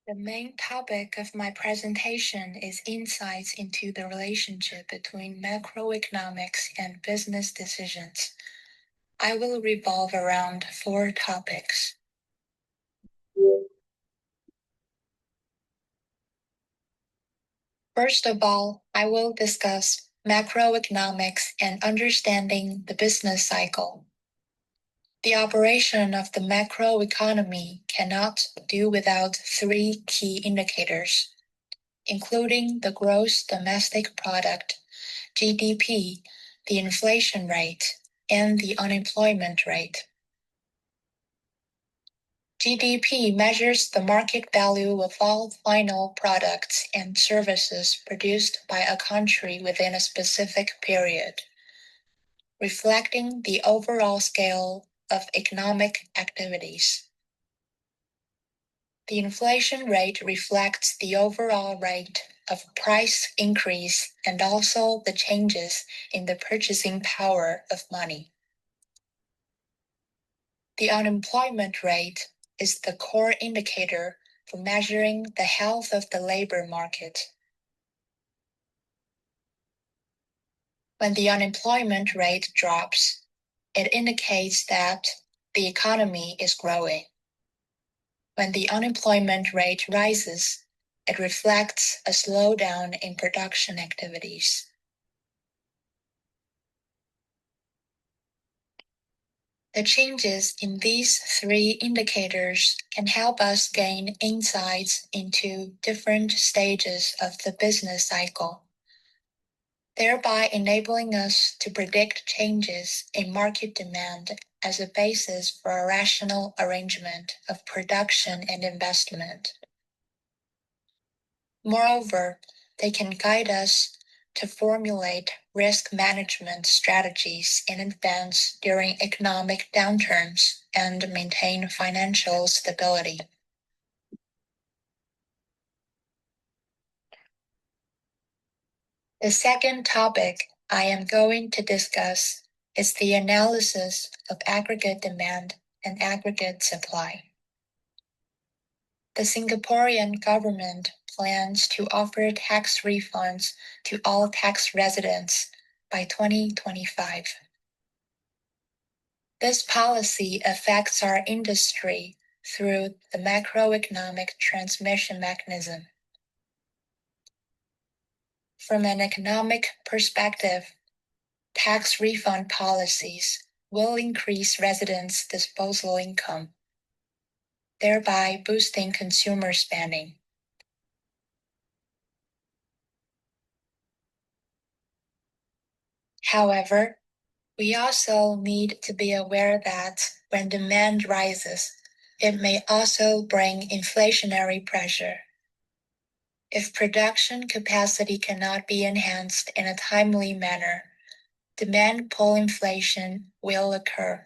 The main topic of my presentation is insights into the relationship between macroeconomics and business decisions. I will revolve around 4 topics. First of all, I will discuss macroeconomics and understanding the business cycle. The operation of the macroeconomy cannot do without 3 key indicators, including the gross domestic product, GDP, the inflation rate, and the unemployment rate. GDP measures the market value of all final products and services produced by a country within a specific period, reflecting the overall scale of economic activities. The inflation rate reflects the overall rate of price increase and also the changes in the purchasing power of money. The unemployment rate is the core indicator for measuring the health of the labor market. When the unemployment rate drops, it indicates that the economy is growing. When the unemployment rate rises, it reflects a slowdown in production activities. The changes in these 3 indicators can help us gain insights into different stages of the business cycle, thereby enabling us to predict changes in market demand as a basis for a rational arrangement of production and investment. Moreover, they can guide us to formulate risk management strategies in advance during economic downturns and maintain financial stability. The second topic I am going to discuss is the analysis of aggregate demand and aggregate supply. The Singaporean government plans to offer tax refunds to all tax residents by 2025. This policy affects our industry through the macroeconomic transmission mechanism. From an economic perspective, tax refund policies will increase residents' disposable income, thereby boosting consumer spending. However, we also need to be aware that when demand rises, it may also bring inflationary pressure. If production capacity cannot be enhanced in a timely manner, demand pull inflation will occur.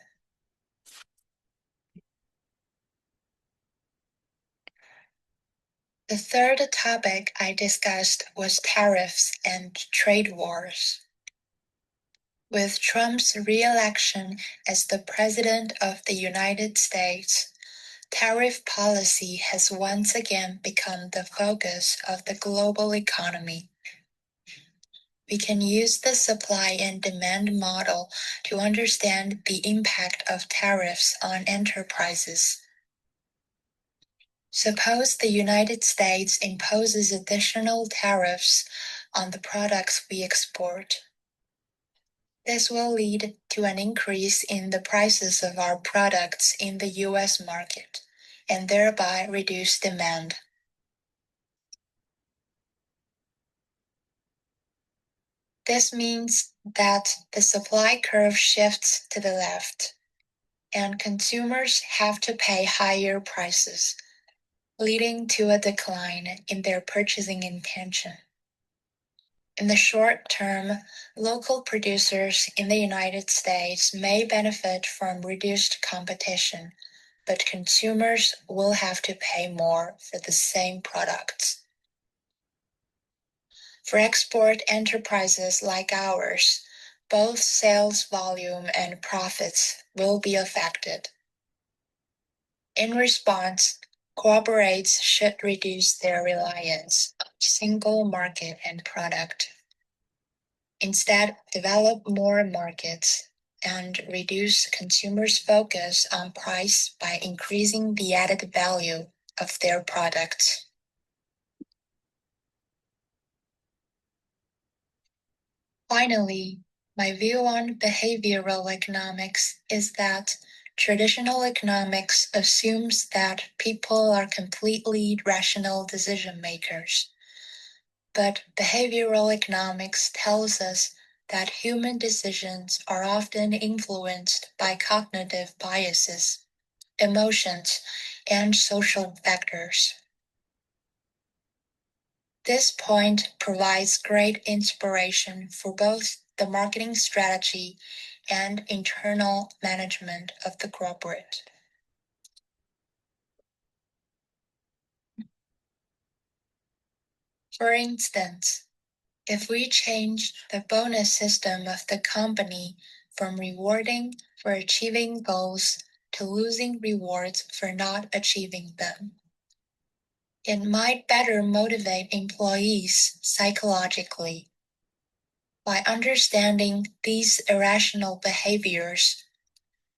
The third topic I discussed was tariffs and trade wars. With Trump's re-election as the President of the United States, tariff policy has once again become the focus of the global economy. We can use the supply and demand model to understand the impact of tariffs on enterprises. Suppose the United States imposes additional tariffs on the products we export. This will lead to an increase in the prices of our products in the US market, and thereby reduce demand. This means that the supply curve shifts to the left, and consumers have to pay higher prices, leading to a decline in their purchasing intention. In the short term, local producers in the United States may benefit from reduced competition, but consumers will have to pay more for the same products. For export enterprises like ours, both sales volume and profits will be affected. In response, corporates should reduce their reliance on a single market and product. Instead, develop more markets and reduce consumers' focus on price by increasing the added value of their products. Finally, my view on behavioral economics is that traditional economics assumes that people are completely rational decision makers. But behavioral economics tells us that human decisions are often influenced by cognitive biases, emotions, and social factors. This point provides great inspiration for both the marketing strategy and internal management of the corporate. For instance, if we change the bonus system of the company from rewarding for achieving goals to losing rewards for not achieving them, it might better motivate employees psychologically. By understanding these irrational behaviors,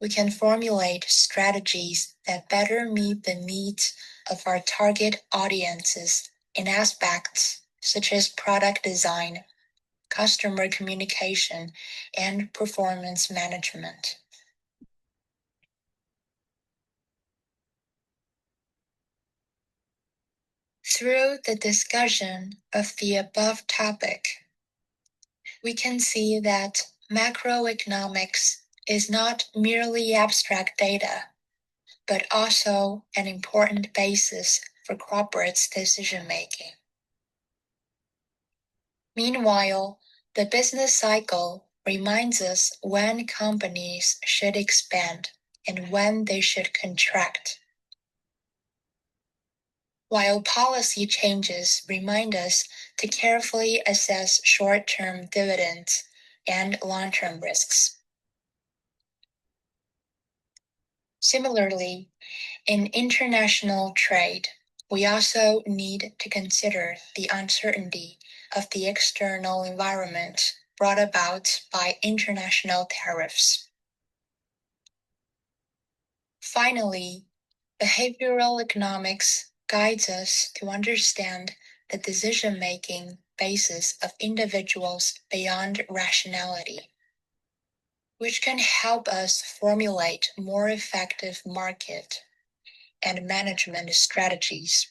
we can formulate strategies that better meet the needs of our target audiences in aspects such as product design, customer communication, and performance management. Through the discussion of the above topic, we can see that macroeconomics is not merely abstract data, but also an important basis for corporate decision-making. Meanwhile, the business cycle reminds us when companies should expand and when they should contract, while policy changes remind us to carefully assess short-term dividends and long-term risks. Similarly, in international trade, we also need to consider the uncertainty of the external environment brought about by international tariffs. Finally, behavioral economics guides us to understand the decision-making basis of individuals beyond rationality, which can help us formulate more effective market and management strategies.